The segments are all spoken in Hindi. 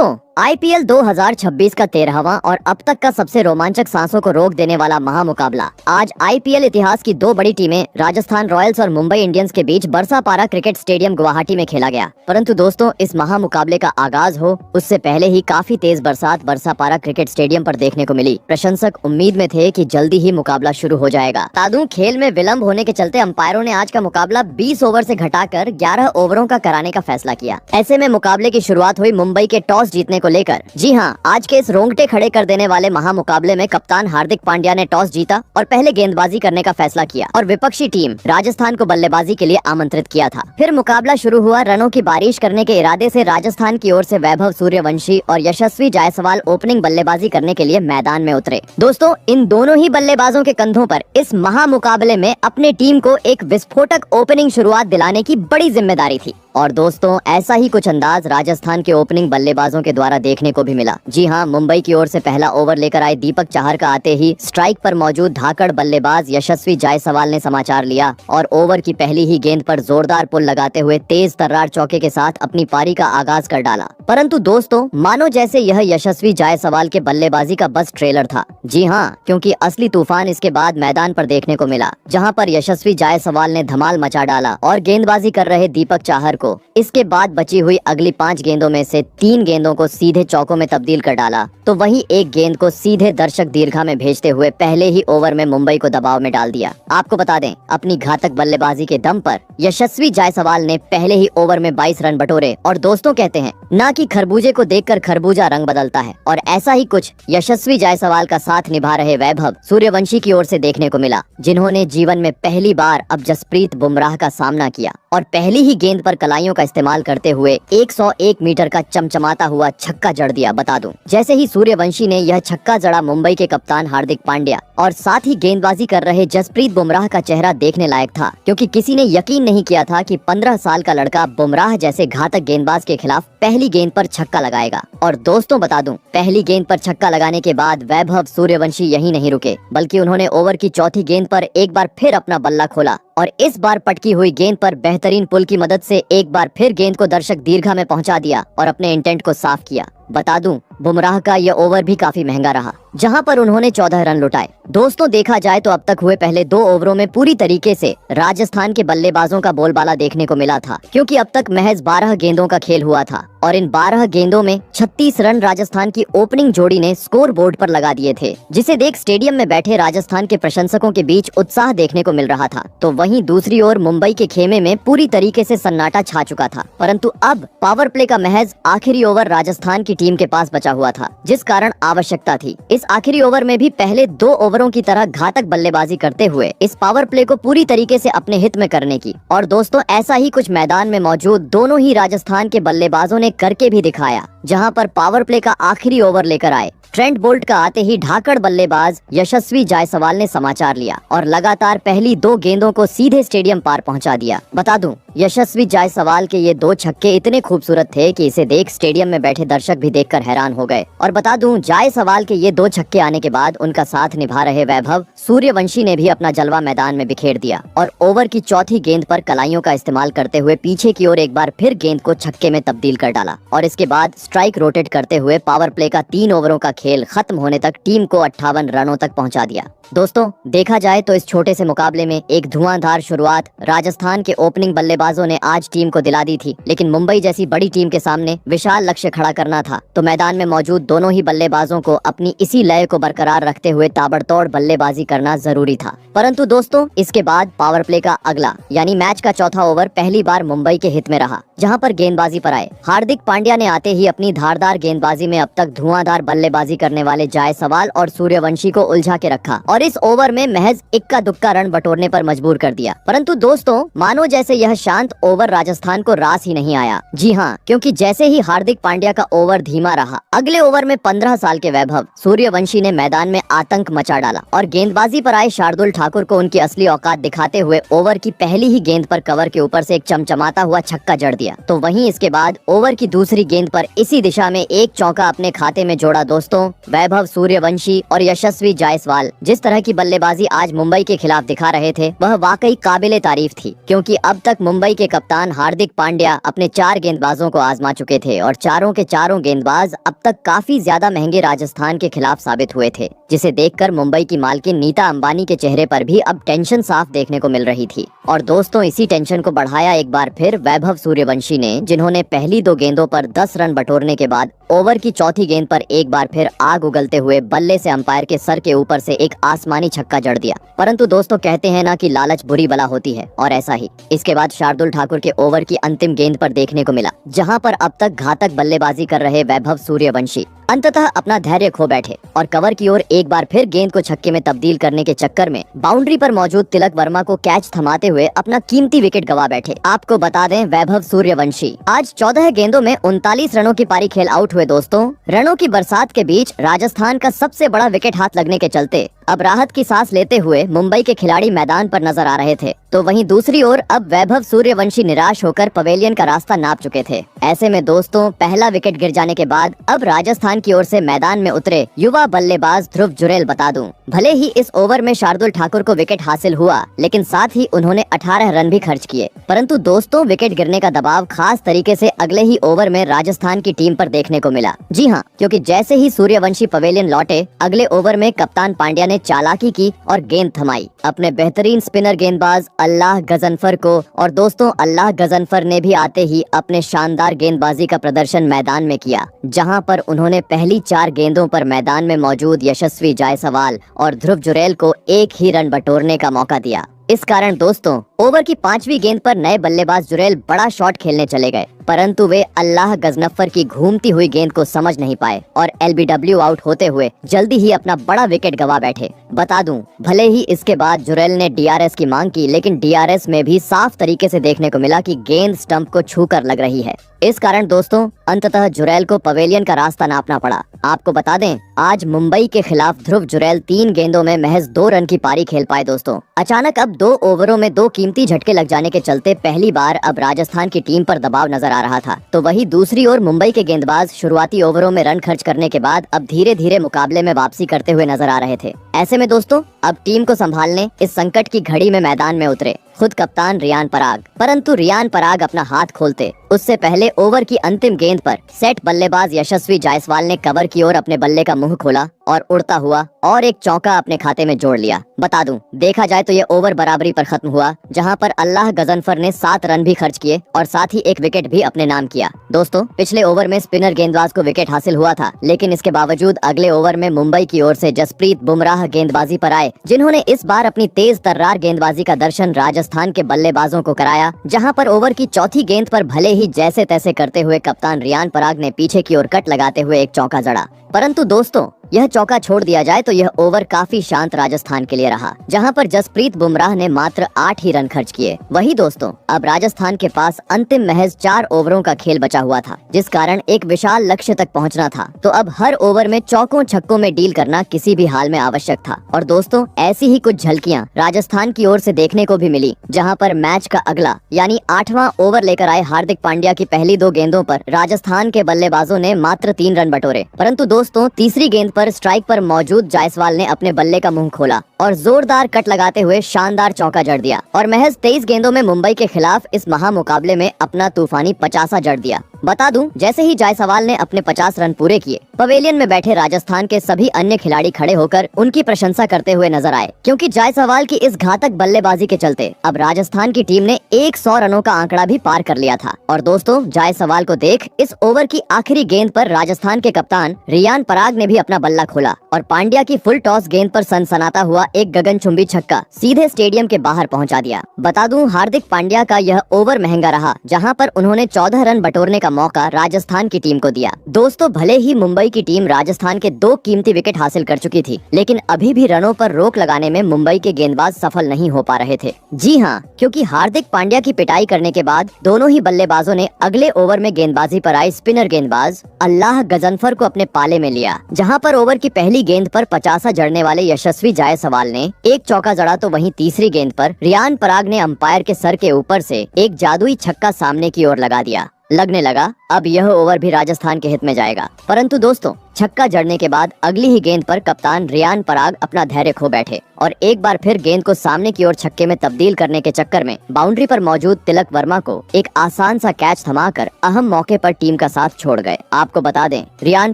दोस्तों आईपीएल 2026 का 13वां और अब तक का सबसे रोमांचक सांसों को रोक देने वाला महामुकाबला आज आईपीएल इतिहास की दो बड़ी टीमें राजस्थान रॉयल्स और मुंबई इंडियंस के बीच बरसापारा क्रिकेट स्टेडियम गुवाहाटी में खेला गया। परंतु दोस्तों इस महामुकाबले का आगाज हो उससे पहले ही काफी तेज बरसात बरसापारा क्रिकेट स्टेडियम पर देखने को मिली। प्रशंसक उम्मीद में थे कि जल्दी ही मुकाबला शुरू हो जाएगा। तादू खेल में विलम्ब होने के चलते अंपायरों ने आज का मुकाबला 20 ओवर से घटाकर 11 ओवरों का कराने का फैसला किया। ऐसे में मुकाबले की शुरुआत हुई मुंबई के टॉस जीतने को लेकर। जी हां, आज के इस रोंगटे खड़े कर देने वाले महामुकाबले में कप्तान हार्दिक पांड्या ने टॉस जीता और पहले गेंदबाजी करने का फैसला किया और विपक्षी टीम राजस्थान को बल्लेबाजी के लिए आमंत्रित किया था। फिर मुकाबला शुरू हुआ। रनों की बारिश करने के इरादे से राजस्थान की ओर से वैभव सूर्यवंशी और यशस्वी जायसवाल ओपनिंग बल्लेबाजी करने के लिए मैदान में उतरे। दोस्तों इन दोनों ही बल्लेबाजों के कंधों पर इस महामुकाबले में अपने टीम को एक विस्फोटक ओपनिंग शुरुआत दिलाने की बड़ी जिम्मेदारी थी। और दोस्तों ऐसा ही कुछ अंदाज राजस्थान के ओपनिंग बल्लेबाजों के द्वारा देखने को भी मिला। जी हां, मुंबई की ओर से पहला ओवर लेकर आए दीपक चाहर का आते ही स्ट्राइक पर मौजूद धाकड़ बल्लेबाज यशस्वी जायसवाल ने समाचार लिया और ओवर की पहली ही गेंद पर जोरदार पुल लगाते हुए तेज तर्रार चौके के साथ अपनी पारी का आगाज कर डाला। परंतु दोस्तों मानो जैसे यह यशस्वी जायसवाल के बल्लेबाजी का बस ट्रेलर था। जी हाँ, क्योंकि असली तूफान इसके बाद मैदान पर देखने को मिला, जहाँ पर यशस्वी जायसवाल ने धमाल मचा डाला और गेंदबाजी कर रहे दीपक चाहर को इसके बाद बची हुई अगली 5 गेंदों में से 3 गेंदों को सीधे चौकों में तब्दील कर डाला, तो वहीं एक गेंद को सीधे दर्शक दीर्घा में भेजते हुए पहले ही ओवर में मुंबई को दबाव में डाल दिया। आपको बता दें, अपनी घातक बल्लेबाजी के दम पर यशस्वी जायसवाल ने पहले ही ओवर में 22 रन बटोरे। और दोस्तों कहते हैं ना कि खरबूजे को देखकर खरबूजा रंग बदलता है, और ऐसा ही कुछ यशस्वी जायसवाल का साथ निभा रहे वैभव सूर्यवंशी की ओर से देखने को मिला, जिन्होंने जीवन में पहली बार अब जसप्रीत बुमराह का सामना किया और पहली ही गेंद पर कलाइयों का इस्तेमाल करते हुए 101 मीटर का चमचमाता हुआ छक्का जड़ दिया। बता दूं, जैसे ही सूर्यवंशी ने यह छक्का जड़ा, मुंबई के कप्तान हार्दिक पांड्या और साथ ही गेंदबाजी कर रहे जसप्रीत बुमराह का चेहरा देखने लायक था, क्योंकि किसी ने यकीन नहीं किया था कि 15 साल का लड़का बुमराह जैसे घातक गेंदबाज के खिलाफ पहली गेंद पर छक्का लगाएगा। और दोस्तों बता दूं, पहली गेंद पर छक्का लगाने के बाद वैभव सूर्यवंशी यहीं नहीं रुके, बल्कि उन्होंने ओवर की चौथी गेंद पर एक बार फिर अपना बल्ला खोला और इस बार पटकी हुई गेंद पर बेहतरीन पुल की मदद से एक बार फिर गेंद को दर्शक दीर्घा में पहुंचा दिया और अपने इंटेंट को साफ किया। बता दूं, बुमराह का यह ओवर भी काफी महंगा रहा, जहां पर उन्होंने 14 रन लुटाए। दोस्तों देखा जाए तो अब तक हुए पहले 2 ओवरों में पूरी तरीके से राजस्थान के बल्लेबाजों का बोलबाला देखने को मिला था, क्योंकि अब तक महज 12 गेंदों का खेल हुआ था और इन 12 गेंदों में 36 रन राजस्थान की ओपनिंग जोड़ी ने स्कोर बोर्ड पर लगा दिए थे, जिसे देख स्टेडियम में बैठे राजस्थान के प्रशंसकों के बीच उत्साह देखने को मिल रहा था। तो वहीं दूसरी ओर मुंबई के खेमे में पूरी तरीके से सन्नाटा छा चुका था। परंतु अब पावर प्ले का महज आखिरी ओवर राजस्थान की टीम के पास बचा हुआ था, जिस कारण आवश्यकता थी इस आखिरी ओवर में भी पहले 2 ओवरों की तरह घातक बल्लेबाजी करते हुए इस पावर प्ले को पूरी तरीके से अपने हित में करने की। और दोस्तों ऐसा ही कुछ मैदान में मौजूद दोनों ही राजस्थान के बल्लेबाजों ने करके भी दिखाया, जहां पर पावर प्ले का आखिरी ओवर लेकर आए ट्रेंट बोल्ट का आते ही ढाकड़ बल्लेबाज यशस्वी जायसवाल ने समाचार लिया और लगातार पहली 2 गेंदों को सीधे स्टेडियम पार पहुंचा दिया। बता दूं, यशस्वी जायसवाल के ये 2 छक्के इतने खूबसूरत थे कि इसे देख स्टेडियम में बैठे दर्शक भी देखकर हैरान हो गए। और बता दूं, जायसवाल के ये 2 छक्के आने के बाद उनका साथ निभा रहे वैभव सूर्यवंशी ने भी अपना जलवा मैदान में बिखेर दिया और ओवर की चौथी गेंद पर कलाइयों का इस्तेमाल करते हुए पीछे की ओर एक बार फिर गेंद को छक्के में तब्दील कर डाला और इसके बाद स्ट्राइक रोटेट करते हुए पावर प्ले का 3 ओवरों का खेल खत्म होने तक टीम को 58 रनों तक पहुंचा दिया। दोस्तों देखा जाए तो इस छोटे से मुकाबले में एक धुआंधार शुरुआत राजस्थान के ओपनिंग बल्लेबाजों ने आज टीम को दिला दी थी, लेकिन मुंबई जैसी बड़ी टीम के सामने विशाल लक्ष्य खड़ा करना था, तो मैदान में मौजूद दोनों ही बल्लेबाजों को अपनी इसी लय को बरकरार रखते हुए ताबड़तोड़ बल्लेबाजी करना जरूरी था। परंतु दोस्तों इसके बाद पावर प्ले का अगला यानी मैच का चौथा ओवर पहली बार मुंबई के हित में रहा, जहां पर गेंदबाजी पर आए हार्दिक पांड्या ने आते ही अपनी धारदार गेंदबाजी में अब तक धुआंधार बल्लेबाजी करने वाले जायसवाल और सूर्यवंशी को उलझा के रखा और इस ओवर में महज इक्का दुक्का रन बटोरने पर मजबूर कर दिया। परंतु दोस्तों मानो जैसे यह शांत ओवर राजस्थान को रास ही नहीं आया। जी हाँ, क्योंकि जैसे ही हार्दिक पांड्या का ओवर धीमा रहा, अगले ओवर में 15 साल के वैभव सूर्यवंशी ने मैदान में आतंक मचा डाला और गेंदबाजी पर आए शार्दुल ठाकुर को उनकी असली औकात दिखाते हुए ओवर की पहली ही गेंद पर कवर के ऊपर से एक चमचमाता हुआ छक्का जड़ दिया। तो वहीं इसके बाद ओवर की दूसरी गेंद पर इसी इसी दिशा में एक चौका अपने खाते में जोड़ा दोस्तों वैभव सूर्यवंशी और यशस्वी जायसवाल। जिस तरह की बल्लेबाजी आज मुंबई के खिलाफ दिखा रहे थे वह वाकई काबिले तारीफ थी, क्योंकि अब तक मुंबई के कप्तान हार्दिक पांड्या अपने 4 गेंदबाजों को आजमा चुके थे और चारों के चारों गेंदबाज अब तक काफी ज्यादा महंगे राजस्थान के खिलाफ साबित हुए थे, जिसे देखकर मुंबई की मालकिन नीता अंबानी के चेहरे पर भी अब टेंशन साफ देखने को मिल रही थी। और दोस्तों इसी टेंशन को बढ़ाया एक बार फिर वैभव सूर्यवंशी ने, जिन्होंने पहली 2 गेंदों पर 10 रन बटोरने के बाद ओवर की चौथी गेंद पर एक बार फिर आग उगलते हुए बल्ले से अंपायर के सर के ऊपर से एक आसमानी छक्का जड़ दिया। परंतु दोस्तों कहते हैं ना कि लालच बुरी बला होती है, और ऐसा ही इसके बाद शार्दुल ठाकुर के ओवर की अंतिम गेंद पर देखने को मिला, जहां पर अब तक घातक बल्लेबाजी कर रहे वैभव सूर्यवंशी अंततः अपना धैर्य खो बैठे और कवर की ओर एक बार फिर गेंद को छक्के में तब्दील करने के चक्कर में बाउंड्री पर मौजूद तिलक वर्मा को कैच थमाते हुए अपना कीमती विकेट गवा बैठे। आपको बता दें वैभव सूर्यवंशी आज 14 गेंदों में 39 रनों की पारी खेल आउट हुए। दोस्तों रनों की बरसात के बीच राजस्थान का सबसे बड़ा विकेट हाथ लगने के चलते अब राहत की सांस लेते हुए मुंबई के खिलाड़ी मैदान पर नजर आ रहे थे, तो वहीं दूसरी ओर अब वैभव सूर्यवंशी निराश होकर पवेलियन का रास्ता नाप चुके थे। ऐसे में दोस्तों पहला विकेट गिर जाने के बाद अब राजस्थान की ओर से मैदान में उतरे युवा बल्लेबाज ध्रुव जुरेल। बता दूं भले ही इस ओवर में शार्दुल ठाकुर को विकेट हासिल हुआ, लेकिन साथ ही उन्होंने 18 रन भी खर्च किए। परंतु दोस्तों विकेट गिरने का दबाव खास तरीके से अगले ही ओवर में राजस्थान की टीम पर देखने को मिला। जी हाँ, क्योंकि जैसे ही सूर्यवंशी पवेलियन लौटे अगले ओवर में कप्तान पांड्या ने चालाकी की और गेंद थमाई अपने बेहतरीन स्पिनर गेंदबाज अल्लाह गजनफर को। और दोस्तों अल्लाह गजनफर ने भी आते ही अपने शानदार गेंदबाजी का प्रदर्शन मैदान में किया, जहां पर उन्होंने पहली 4 गेंदों पर मैदान में मौजूद यशस्वी जायसवाल और ध्रुव जुरेल को एक ही रन बटोरने का मौका दिया। इस कारण दोस्तों ओवर की 5वीं गेंद पर नए बल्लेबाज जुरेल बड़ा शॉट खेलने चले गए, परंतु वे अल्लाह गजनफर की घूमती हुई गेंद को समझ नहीं पाए और एलबीडब्ल्यू आउट होते हुए जल्दी ही अपना बड़ा विकेट गवा बैठे। बता दूं भले ही इसके बाद जुरेल ने डीआरएस की मांग की, लेकिन डीआरएस में भी साफ तरीके से देखने को मिला कि गेंद स्टंप को छूकर लग रही है। इस कारण दोस्तों अंततः जुरेल को पवेलियन का रास्ता नापना पड़ा। आपको बता दें आज मुंबई के खिलाफ ध्रुव जुरेल 3 गेंदों में महज 2 रन की पारी खेल पाए। दोस्तों अचानक अब 2 ओवरों में 2 कीमती झटके लग जाने के चलते पहली बार अब राजस्थान की टीम पर दबाव नजर आ रहा था, तो वही दूसरी ओर मुंबई के गेंदबाज शुरुआती ओवरों में रन खर्च करने के बाद अब धीरे धीरे मुकाबले में वापसी करते हुए नजर आ रहे थे। ऐसे में दोस्तों अब टीम को संभालने इस संकट की घड़ी में मैदान में उतरे खुद कप्तान रियान पराग। परंतु रियान पराग अपना हाथ खोलते उससे पहले ओवर की अंतिम गेंद पर सेट बल्लेबाज यशस्वी जायसवाल ने कवर की ओर अपने बल्ले का मुंह खोला और उड़ता हुआ और एक चौका अपने खाते में जोड़ लिया। बता दूं देखा जाए तो ये ओवर बराबरी पर खत्म हुआ, जहां पर अल्लाह गजनफर ने 7 रन भी खर्च किए और साथ ही एक विकेट भी अपने नाम किया। दोस्तों पिछले ओवर में स्पिनर गेंदबाज को विकेट हासिल हुआ था, लेकिन इसके बावजूद अगले ओवर में मुंबई की ओर से जसप्रीत बुमराह गेंदबाजी पर आए, जिन्होंने इस बार अपनी तेज तर्रार गेंदबाजी का दर्शन राजस्थान के बल्लेबाजों को कराया, जहां पर ओवर की चौथी गेंद पर भले ही जैसे तैसे करते हुए कप्तान रियान पराग ने पीछे की ओर कट लगाते हुए एक चौका जड़ा। परंतु दोस्तों यह चौका छोड़ दिया जाए तो यह ओवर काफी शांत राजस्थान के लिए रहा, जहां पर जसप्रीत बुमराह ने मात्र 8 ही रन खर्च किए। वही दोस्तों अब राजस्थान के पास अंतिम महज 4 ओवरों का खेल बचा हुआ था, जिस कारण एक विशाल लक्ष्य तक पहुंचना था। तो अब हर ओवर में चौकों छक्कों में डील करना किसी भी हाल में आवश्यक था। और दोस्तों ऐसी ही कुछ झलकियां राजस्थान की ओर से देखने को भी मिली, जहाँ पर मैच का अगला यानी 8वां ओवर लेकर आए हार्दिक पांड्या की पहली 2 गेंदों पर राजस्थान के बल्लेबाजों ने मात्र 3 रन बटोरे। परंतु दोस्तों तीसरी गेंद पर स्ट्राइक पर मौजूद जायसवाल ने अपने बल्ले का मुंह खोला और जोरदार कट लगाते हुए शानदार चौका जड़ दिया और महज 23 गेंदों में मुंबई के खिलाफ इस महामुकाबले में अपना तूफानी 50 जड़ दिया। बता दूं जैसे ही जायसवाल ने अपने 50 रन पूरे किए, पवेलियन में बैठे राजस्थान के सभी अन्य खिलाड़ी खड़े होकर उनकी प्रशंसा करते हुए नजर आए, क्योंकि जायसवाल की इस घातक बल्लेबाजी के चलते अब राजस्थान की टीम ने 100 रनों का आंकड़ा भी पार कर लिया था। और दोस्तों जायसवाल को देख इस ओवर की आखिरी गेंद पर राजस्थान के कप्तान रियान पराग ने भी अपना बल्ला खोला और पांड्या की फुल टॉस गेंद पर सनसनाता हुआ एक गगनचुंबी छक्का सीधे स्टेडियम के बाहर पहुंचा दिया। बता दूं हार्दिक पांड्या का यह ओवर महंगा रहा, जहां पर उन्होंने 14 रन बटोरने का मौका राजस्थान की टीम को दिया। दोस्तों भले ही मुंबई की टीम राजस्थान के 2 कीमती विकेट हासिल कर चुकी थी, लेकिन अभी भी रनों पर रोक लगाने में मुंबई के गेंदबाज सफल नहीं हो पा रहे थे। जी हाँ, क्योंकि हार्दिक पांड्या की पिटाई करने के बाद दोनों ही बल्लेबाजों ने अगले ओवर में गेंदबाजी पर आए स्पिनर गेंदबाज अल्लाह गजनफर को अपने पाले में लिया, जहां पर ओवर की पहली गेंद पर 50 जड़ने वाले यशस्वी जायसवाल ने एक चौका जड़ा, तो वहीं तीसरी गेंद पर रियान पराग ने अंपायर के सर के ऊपर से एक जादुई छक्का सामने की ओर लगा दिया। लगने लगा अब यह ओवर भी राजस्थान के हित में जाएगा। परंतु दोस्तों, छक्का जड़ने के बाद अगली ही गेंद पर कप्तान रियान पराग अपना धैर्य खो बैठे और एक बार फिर गेंद को सामने की ओर छक्के में तब्दील करने के चक्कर में बाउंड्री पर मौजूद तिलक वर्मा को एक आसान सा कैच थमाकर अहम मौके पर टीम का साथ छोड़ गए। आपको बता दें, रियान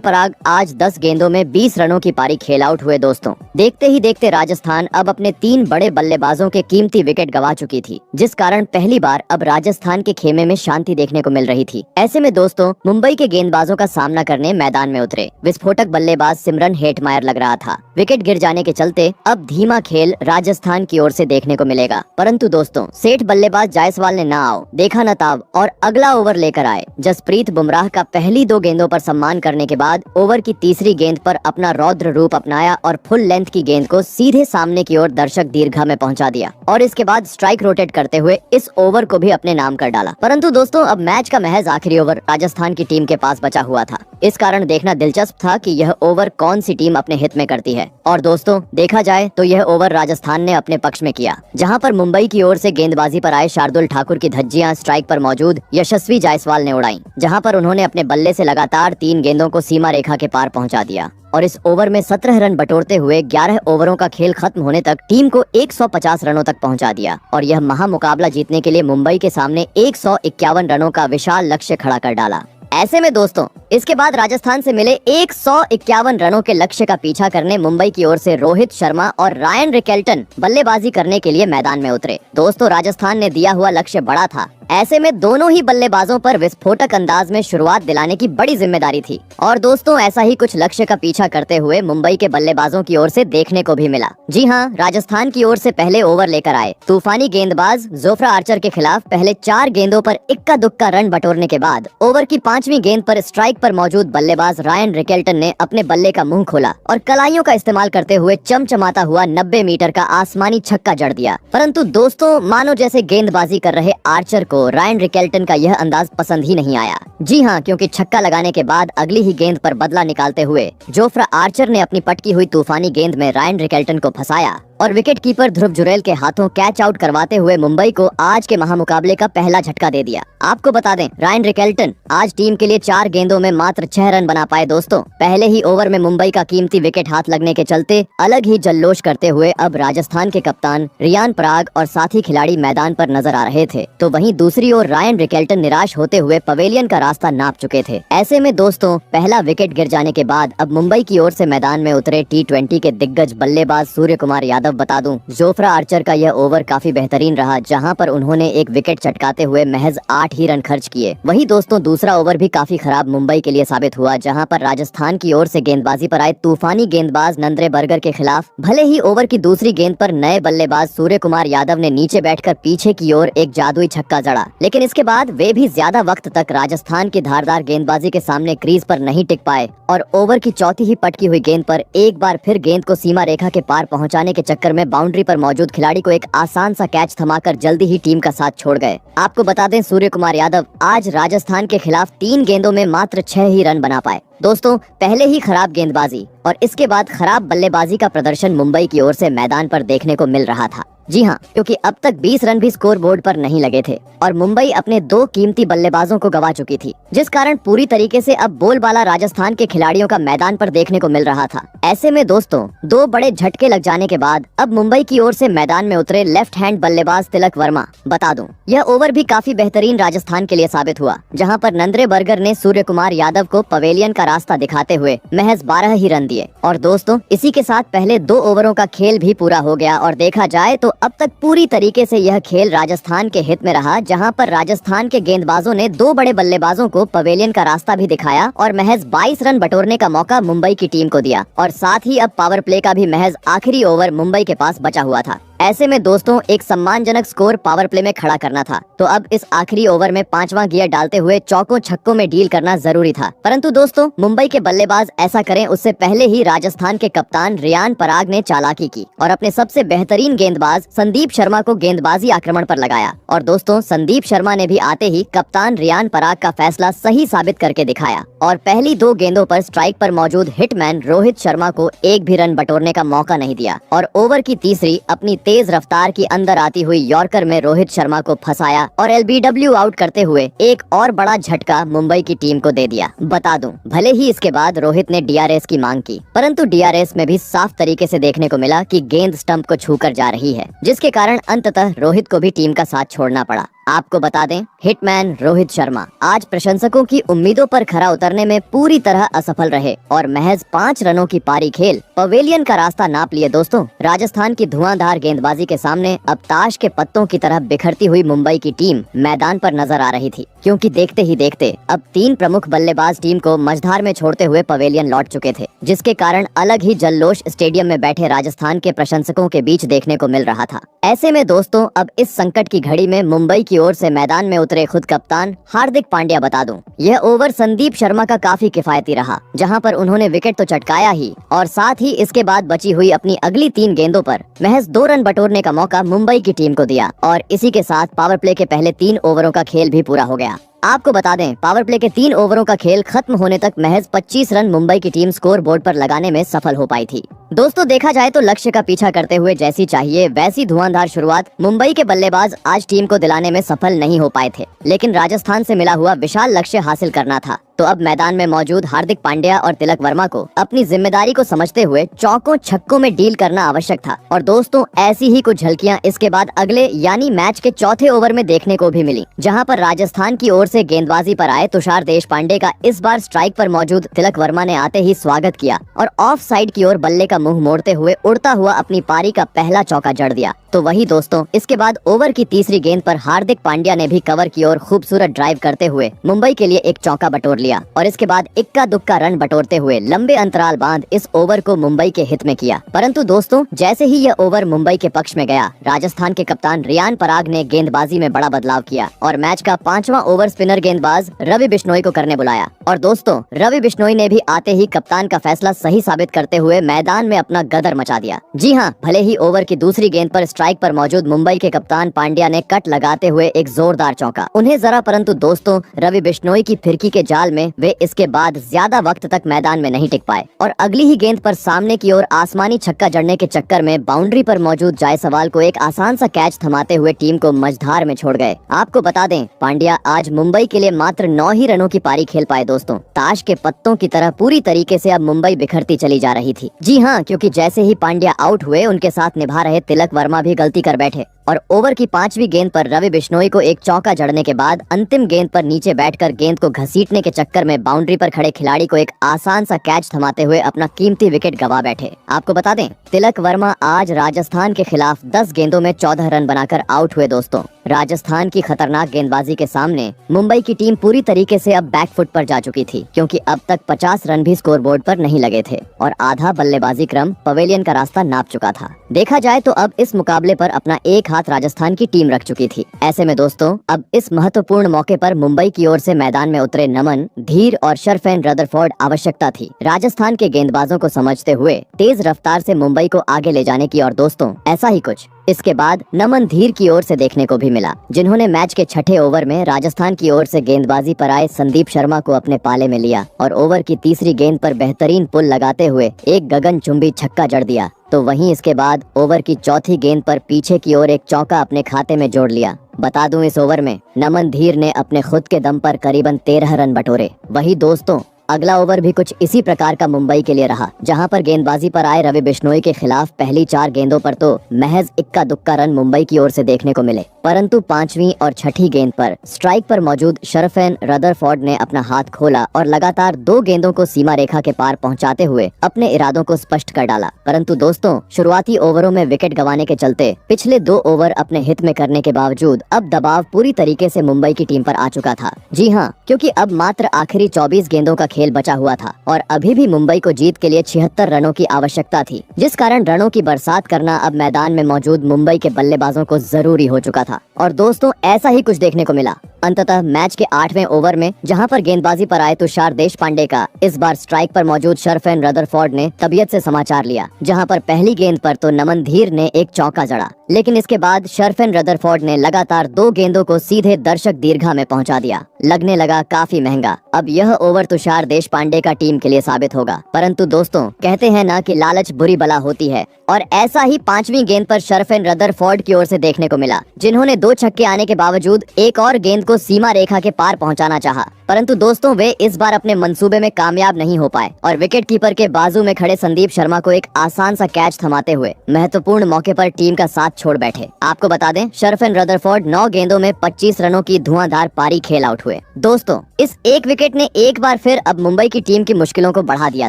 पराग आज 10 गेंदों में 20 रनों की पारी खेल आउट हुए। दोस्तों, देखते ही देखते राजस्थान अब अपने 3 बड़े बल्लेबाजों के कीमती विकेट गवा चुकी थी, जिस कारण पहली बार अब राजस्थान के खेमे में शांति देखने को मिल रही थी। ऐसे में दोस्तों, मुंबई के गेंदबाजों का सामना करने मैदान में उतरे विस्फोटक बल्लेबाज सिमरन हेटमायर लग रहा था। विकेट गिर जाने के चलते अब धीमा खेल राजस्थान की ओर से देखने को मिलेगा। परंतु दोस्तों, सेठ बल्लेबाज जायसवाल ने ना आओ देखा न ताव और अगला ओवर लेकर आए। जसप्रीत बुमराह का पहली 2 गेंदों पर सम्मान करने के बाद ओवर की तीसरी गेंद पर अपना रौद्र रूप अपनाया और फुल लेंथ की गेंद को सीधे सामने की ओर दर्शक दीर्घा में पहुंचा दिया और इसके बाद स्ट्राइक रोटेट करते हुए इस ओवर को भी अपने नाम कर डाला। परंतु दोस्तों, अब मैच का महज आखिरी ओवर राजस्थान की टीम के पास बचा हुआ था। इस कारण देखना दिलचस्प था कि यह ओवर कौन सी टीम अपने हित में करती है। और दोस्तों, देखा जाए तो यह ओवर राजस्थान ने अपने पक्ष में किया, जहां पर मुंबई की ओर से गेंदबाजी पर आए शार्दुल ठाकुर की धज्जियां स्ट्राइक पर मौजूद यशस्वी जायसवाल ने उड़ाई, जहां पर उन्होंने अपने बल्ले से लगातार 3 गेंदों को सीमा रेखा के पार पहुंचा दिया और इस ओवर में 17 रन बटोरते हुए 11 ओवरों का खेल खत्म होने तक टीम को 150 रनों तक पहुंचा दिया और यह महामुकाबला जीतने के लिए मुंबई के सामने 151 रनों का विशाल लक्ष्य खड़ा कर डाला। ऐसे में दोस्तों, इसके बाद राजस्थान से मिले 151 रनों के लक्ष्य का पीछा करने मुंबई की ओर से रोहित शर्मा और रायन रिकेल्टन बल्लेबाजी करने के लिए मैदान में उतरे। दोस्तों, राजस्थान ने दिया हुआ लक्ष्य बड़ा था। ऐसे में दोनों ही बल्लेबाजों पर विस्फोटक अंदाज में शुरुआत दिलाने की बड़ी जिम्मेदारी थी और दोस्तों, ऐसा ही कुछ लक्ष्य का पीछा करते हुए मुंबई के बल्लेबाजों की ओर से देखने को भी मिला। जी हाँ, राजस्थान की ओर से पहले ओवर लेकर आए तूफानी गेंदबाज जोफ्रा आर्चर के खिलाफ पहले 4 गेंदों पर इक्का दुक्का रन बटोरने के बाद ओवर की 5वीं गेंद पर स्ट्राइक पर मौजूद बल्लेबाज रायन रिकेल्टन ने अपने बल्ले का मुंह खोला और कलाइयों का इस्तेमाल करते हुए चमचमाता हुआ 90 मीटर का आसमानी छक्का जड़ दिया। परंतु दोस्तों, मानो जैसे गेंदबाजी कर रहे आर्चर को रायन रिकेल्टन का यह अंदाज पसंद ही नहीं आया। जी हाँ, क्योंकि छक्का लगाने के बाद अगली ही गेंद पर बदला निकालते हुए जोफ्रा आर्चर ने अपनी पटकी हुई तूफानी गेंद में रायन रिकेल्टन को फंसाया और विकेट कीपर ध्रुव जुरैल के हाथों कैच आउट करवाते हुए मुंबई को आज के महामुकाबले का पहला झटका दे दिया। आपको बता दें, रायन रिकेल्टन आज टीम के लिए 4 गेंदों में मात्र 6 रन बना पाए। दोस्तों, पहले ही ओवर में मुंबई का कीमती विकेट हाथ लगने के चलते अलग ही जल्लोष करते हुए अब राजस्थान के कप्तान रियान पराग और साथी खिलाड़ी मैदान पर नजर आ रहे थे, तो वहीं दूसरी ओर रायन रिकेल्टन निराश होते हुए पवेलियन का रास्ता नाप चुके थे। ऐसे में दोस्तों, पहला विकेट गिर जाने के बाद अब मुंबई की ओर से मैदान में उतरे T20 के दिग्गज बल्लेबाज सूर्य कुमार यादव। बता दूं, जोफ्रा आर्चर का यह ओवर काफी बेहतरीन रहा, जहां पर उन्होंने एक विकेट चटकाते हुए महज 8 ही रन खर्च किए। वहीं दोस्तों, दूसरा ओवर भी काफी खराब मुंबई के लिए साबित हुआ, जहां पर राजस्थान की ओर से गेंदबाजी पर आए तूफानी गेंदबाज नंद्रे बर्गर के खिलाफ भले ही ओवर की दूसरी गेंद पर नए बल्लेबाज सूर्य कुमार यादव ने नीचे बैठकर पीछे की ओर एक जादुई छक्का जड़ा, लेकिन इसके बाद वे भी ज्यादा वक्त तक राजस्थान की धारदार गेंदबाजी के सामने क्रीज पर नहीं टिक पाए और ओवर की चौथी ही पटकी हुई गेंद पर एक बार फिर गेंद को सीमा रेखा के पार पहुंचाने के चक्कर में बाउंड्री पर मौजूद खिलाड़ी को एक आसान सा कैच थमाकर जल्दी ही टीम का साथ छोड़ गए। आपको बता दें, सूर्य कुमार यादव आज राजस्थान के खिलाफ 3 गेंदों में मात्र 6 ही रन बना पाए। दोस्तों, पहले ही खराब गेंदबाजी और इसके बाद खराब बल्लेबाजी का प्रदर्शन मुंबई की ओर से मैदान पर देखने को मिल रहा था। जी हाँ, क्योंकि अब तक 20 रन भी स्कोर बोर्ड पर नहीं लगे थे और मुंबई अपने 2 कीमती बल्लेबाजों को गवा चुकी थी, जिस कारण पूरी तरीके से अब बोलबाला राजस्थान के खिलाड़ियों का मैदान पर देखने को मिल रहा था। ऐसे में दोस्तों, 2 बड़े झटके लग जाने के बाद अब मुंबई की ओर से मैदान में उतरे लेफ्ट हैंड बल्लेबाज तिलक वर्मा। बता दूं, यह ओवर भी काफी बेहतरीन राजस्थान के लिए साबित हुआ, जहाँ पर नंद्रे बर्गर ने सूर्य कुमार यादव को पवेलियन का रास्ता दिखाते हुए महज 12 ही रन दिए। और दोस्तों, इसी के साथ पहले 2 ओवरों का खेल भी पूरा हो गया और देखा जाए तो अब तक पूरी तरीके से यह खेल राजस्थान के हित में रहा, जहां पर राजस्थान के गेंदबाजों ने 2 बड़े बल्लेबाजों को पवेलियन का रास्ता भी दिखाया और महज 22 रन बटोरने का मौका मुंबई की टीम को दिया और साथ ही अब पावर प्ले का भी महज आखिरी ओवर मुंबई के पास बचा हुआ था। ऐसे में दोस्तों, एक सम्मानजनक स्कोर पावर प्ले में खड़ा करना था, तो अब इस आखिरी ओवर में 5वां गियर डालते हुए चौकों छक्कों में डील करना जरूरी था। परंतु दोस्तों, मुंबई के बल्लेबाज ऐसा करें उससे पहले ही राजस्थान के कप्तान रियान पराग ने चालाकी की और अपने सबसे बेहतरीन गेंदबाज संदीप शर्मा को गेंदबाजी आक्रमण पर लगाया और दोस्तों, संदीप शर्मा ने भी आते ही कप्तान रियान पराग का फैसला सही साबित करके दिखाया और पहली 2 गेंदों पर स्ट्राइक पर मौजूद हिटमैन रोहित शर्मा को एक भी रन बटोरने का मौका नहीं दिया और ओवर की तीसरी अपनी तेज रफ्तार की अंदर आती हुई यॉर्कर में रोहित शर्मा को फंसाया और एलबीडब्ल्यू आउट करते हुए एक और बड़ा झटका मुंबई की टीम को दे दिया। बता दूं, भले ही इसके बाद रोहित ने डीआरएस की मांग की, परंतु डीआरएस में भी साफ तरीके से देखने को मिला कि गेंद स्टंप को छूकर जा रही है, जिसके कारण अंततः रोहित को भी टीम का साथ छोड़ना पड़ा। आपको बता दें, हिटमैन रोहित शर्मा आज प्रशंसकों की उम्मीदों पर खरा उतरने में पूरी तरह असफल रहे और महज 5 रनों की पारी खेल पवेलियन का रास्ता नाप लिए। दोस्तों, राजस्थान की धुआंधार गेंदबाजी के सामने अब ताश के पत्तों की तरह बिखरती हुई मुंबई की टीम मैदान पर नजर आ रही थी, क्योंकि देखते ही देखते अब 3 प्रमुख बल्लेबाज टीम को मझधार में छोड़ते हुए पवेलियन लौट चुके थे, जिसके कारण अलग ही जल्लोष स्टेडियम में बैठे राजस्थान के प्रशंसकों के बीच देखने को मिल रहा था। ऐसे में दोस्तों, अब इस संकट की घड़ी में मुंबई की ओर से मैदान में उतरे खुद कप्तान हार्दिक पांड्या। बता दूं, यह ओवर संदीप शर्मा का काफी किफायती रहा, जहां पर उन्होंने विकेट तो चटकाया ही और साथ ही इसके बाद बची हुई अपनी अगली 3 गेंदों पर महज 2 रन बटोरने का मौका मुंबई की टीम को दिया और इसी के साथ पावर प्ले के पहले 3 ओवरों का खेल भी पूरा हो गया। आपको बता दें, पावर प्ले के 3 ओवरों का खेल खत्म होने तक महज 25 रन मुंबई की टीम स्कोर बोर्ड पर लगाने में सफल हो पाई थी। दोस्तों, देखा जाए तो लक्ष्य का पीछा करते हुए जैसी चाहिए वैसी धुआंधार शुरुआत मुंबई के बल्लेबाज आज टीम को दिलाने में सफल नहीं हो पाए थे, लेकिन राजस्थान से मिला हुआ विशाल लक्ष्य हासिल करना था। तो अब मैदान में मौजूद हार्दिक पांड्या और तिलक वर्मा को अपनी जिम्मेदारी को समझते हुए चौकों छक्कों में डील करना आवश्यक था। और दोस्तों, ऐसी ही कुछ झलकियां इसके बाद अगले यानी मैच के चौथे ओवर में देखने को भी मिली, जहां पर राजस्थान की ओर से गेंदबाजी पर आए तुषार देशपांडे का इस बार स्ट्राइक पर मौजूद तिलक वर्मा ने आते ही स्वागत किया और ऑफ साइड की ओर बल्ले का मुंह मोड़ते हुए उड़ता हुआ अपनी पारी का पहला चौका जड़ दिया। तो वही दोस्तों, इसके बाद ओवर की तीसरी गेंद पर हार्दिक पांड्या ने भी कवर की ओर खूबसूरत ड्राइव करते हुए मुंबई के लिए एक चौका बटोर लिया और इसके बाद इक्का दुक्का रन बटोरते हुए लंबे अंतराल बांध इस ओवर को मुंबई के हित में किया। परंतु दोस्तों, जैसे ही यह ओवर मुंबई के पक्ष में गया, राजस्थान के कप्तान रियान पराग ने गेंदबाजी में बड़ा बदलाव किया और मैच का 5वां ओवर स्पिनर गेंदबाज रवि बिश्नोई को करने बुलाया। और दोस्तों, रवि बिश्नोई ने भी आते ही कप्तान का फैसला सही साबित करते हुए मैदान में अपना गदर मचा दिया। जी हाँ, भले ही ओवर की दूसरी गेंद पर स्ट्राइक पर मौजूद मुंबई के कप्तान पांड्या ने कट लगाते हुए एक जोरदार चौका उन्हें जरा, परंतु दोस्तों, रवि बिश्नोई की फिरकी के जाल में वे इसके बाद ज्यादा वक्त तक मैदान में नहीं टिक पाए और अगली ही गेंद पर सामने की ओर आसमानी छक्का जड़ने के चक्कर में बाउंड्री पर मौजूद जायसवाल को एक आसान सा कैच थमाते हुए टीम को मझधार में छोड़ गए। आपको बता दें, पांड्या आज मुंबई के लिए मात्र 9 ही रनों की पारी खेल पाए। दोस्तों, ताश के पत्तों की तरह पूरी तरीके से अब मुंबई बिखरती चली जा रही थी। जी हाँ, क्योंकि जैसे ही पांड्या आउट हुए, उनके साथ निभा रहे तिलक वर्मा भी गलती कर बैठे और ओवर की 5वीं गेंद पर रवि बिश्नोई को एक चौका जड़ने के बाद अंतिम गेंद पर नीचे बैठकर गेंद को घसीटने के चक्कर में बाउंड्री पर खड़े खिलाड़ी को एक आसान सा कैच थमाते हुए अपना कीमती विकेट गवा बैठे। आपको बता दें, तिलक वर्मा आज राजस्थान के खिलाफ 10 गेंदों में 14 रन बनाकर आउट हुए। दोस्तों, राजस्थान की खतरनाक गेंदबाजी के सामने मुंबई की टीम पूरी तरीके से अब बैकफुट पर जा चुकी थी, क्योंकि अब तक 50 रन भी स्कोरबोर्ड पर नहीं लगे थे और आधा बल्लेबाजी क्रम पवेलियन का रास्ता नाप चुका था। देखा जाए तो अब इस मुकाबले पर अपना एक हाथ राजस्थान की टीम रख चुकी थी। ऐसे में दोस्तों, अब इस महत्वपूर्ण मौके पर मुंबई की ओर से मैदान में उतरे नमन, धीर और शरफैन रदरफोर्ड आवश्यकता थी राजस्थान के गेंदबाजों को समझते हुए तेज रफ्तार से मुंबई को आगे ले जाने की। और दोस्तों, ऐसा ही कुछ इसके बाद नमन धीर की ओर से देखने को भी मिला, जिन्होंने मैच के छठे ओवर में राजस्थान की ओर से गेंदबाजी पर आए संदीप शर्मा को अपने पाले में लिया और ओवर की तीसरी गेंद पर बेहतरीन पुल लगाते हुए एक गगनचुंबी छक्का जड़ दिया। तो वहीं इसके बाद ओवर की चौथी गेंद पर पीछे की ओर एक चौका अपने खाते में जोड़ लिया। बता दूं, इस ओवर में नमन धीर ने अपने खुद के दम पर करीबन 13 रन बटोरे। वही दोस्तों, अगला ओवर भी कुछ इसी प्रकार का मुंबई के लिए रहा, जहां पर गेंदबाजी पर आए रवि बिश्नोई के खिलाफ पहली 4 गेंदों पर तो महज इक्का दुक्का रन मुंबई की ओर से देखने को मिले, परंतु 5वीं और छठी गेंद पर स्ट्राइक पर मौजूद शरफैन रदरफोर्ड ने अपना हाथ खोला और लगातार 2 गेंदों को सीमा रेखा के पार पहुंचाते हुए अपने इरादों को स्पष्ट कर डाला। परंतु दोस्तों, शुरुआती ओवरों में विकेट गंवाने के चलते पिछले 2 ओवर अपने हित में करने के बावजूद अब दबाव पूरी तरीके से मुंबई की टीम पर आ चुका था। जी हाँ, क्योंकि अब मात्र आखिरी 24 गेंदों का खेल बचा हुआ था और अभी भी मुंबई को जीत के लिए 76 रनों की आवश्यकता थी, जिस कारण रनों की बरसात करना अब मैदान में मौजूद मुंबई के बल्लेबाजों को जरूरी हो चुका था। और दोस्तों, ऐसा ही कुछ देखने को मिला। अंततः मैच के 8वें ओवर में जहां पर गेंदबाजी पर आए तुषार देशपांडे का इस बार स्ट्राइक पर मौजूद शर्फेन रदरफोर्ड ने तबीयत से समाचार लिया, जहां पर पहली गेंद पर तो नमन धीर ने एक चौका जड़ा, लेकिन इसके बाद शर्फेन रदरफोर्ड ने लगातार 2 गेंदों को सीधे दर्शक दीर्घा में पहुंचा दिया। लगने लगा काफी महंगा। अब यह ओवर तुषार देशपांडे का टीम के लिए साबित होगा, परंतु दोस्तों कहते हैं ना कि लालच बुरी बला होती है, और ऐसा ही 5वीं गेंद पर शर्फेन रदरफोर्ड की ओर से देखने को मिला, जिन्होंने 2 छक्के आने के बावजूद एक और गेंद को सीमा रेखा के पार पहुंचाना चाहा, परंतु दोस्तों वे इस बार अपने मंसूबे में कामयाब नहीं हो पाए और विकेट कीपर के बाजू में खड़े संदीप शर्मा को एक आसान सा कैच थमाते हुए महत्वपूर्ण मौके पर टीम का साथ छोड़ बैठे। आपको बता दें, शर्फेन रदरफोर्ड 9 गेंदों में 25 रनों की धुआंधार पारी खेल आउट हुए। दोस्तों इस एक विकेट ने एक बार फिर अब मुंबई की टीम की मुश्किलों को बढ़ा दिया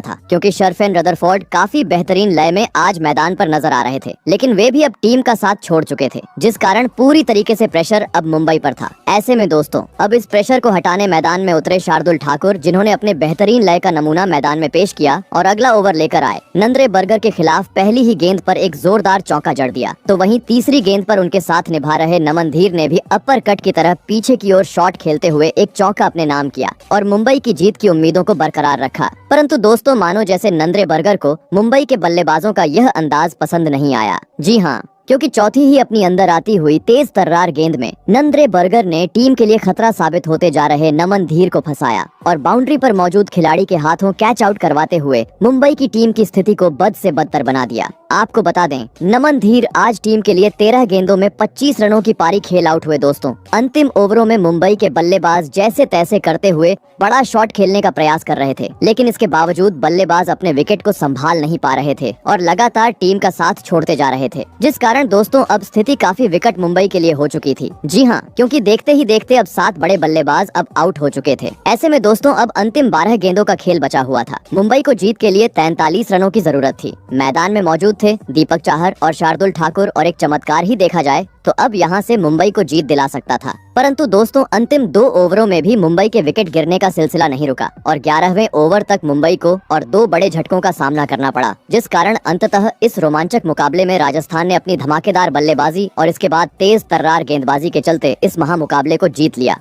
था, क्योंकि शर्फेन रदरफोर्ड काफी बेहतरीन लय में आज मैदान पर नजर आ रहे थे, लेकिन वे भी अब टीम का साथ छोड़ चुके थे, जिस कारण पूरी तरीके से प्रेशर अब मुंबई पर था। ऐसे में दोस्तों अब इस प्रेशर को हटाने मैदान में उतरे शार्दुल ठाकुर, जिन्होंने अपने बेहतरीन लय का नमूना मैदान में पेश किया और अगला ओवर लेकर आए। नंद्रे बर्गर के खिलाफ पहली ही गेंद पर एक जोरदार चौका जड़ दिया, तो वहीं तीसरी गेंद पर उनके साथ निभा रहे नमन धीर ने भी अपर कट की तरह पीछे की ओर शॉट खेलते हुए एक चौका अपने नाम किया और मुंबई की जीत की उम्मीदों को बरकरार रखा। परंतु दोस्तों मानो जैसे नंद्रे बर्गर को मुंबई के बल्लेबाजों का यह अंदाज पसंद नहीं आया। जी हाँ, क्योंकि चौथी ही अपनी अंदर आती हुई तेज तर्रार गेंद में नंद्रे बर्गर ने टीम के लिए खतरा साबित होते जा रहे नमन धीर को फंसाया और बाउंड्री पर मौजूद खिलाड़ी के हाथों कैच आउट करवाते हुए मुंबई की टीम की स्थिति को बद से बदतर बना दिया। आपको बता दें, नमन धीर आज टीम के लिए 13 गेंदों में 25 रनों की पारी खेल आउट हुए। दोस्तों अंतिम ओवरों में मुंबई के बल्लेबाज जैसे तैसे करते हुए बड़ा शॉट खेलने का प्रयास कर रहे थे, लेकिन इसके बावजूद बल्लेबाज अपने विकेट को संभाल नहीं पा रहे थे और लगातार टीम का साथ छोड़ते जा रहे थे, जिस कारण दोस्तों अब स्थिति काफी विकट मुंबई के लिए हो चुकी थी। जी हाँ, क्योंकि देखते ही देखते अब 7 बड़े बल्लेबाज अब आउट हो चुके थे। ऐसे में दोस्तों अब अंतिम 12 गेंदों का खेल बचा हुआ था। मुंबई को जीत के लिए 43 रनों की जरूरत थी। मैदान में मौजूद थे दीपक चाहर और शार्दुल ठाकुर, और एक चमत्कार ही देखा जाए तो अब यहां से मुंबई को जीत दिला सकता था। परंतु दोस्तों अंतिम 2 ओवरों में भी मुंबई के विकेट गिरने का सिलसिला नहीं रुका और 11वें ओवर तक मुंबई को और 2 बड़े झटकों का सामना करना पड़ा, जिस कारण अंततः इस रोमांचक मुकाबले में राजस्थान ने अपनी धमाकेदार बल्लेबाजी और इसके बाद तेज तर्रार गेंदबाजी के चलते इस महामुकाबले को जीत लिया।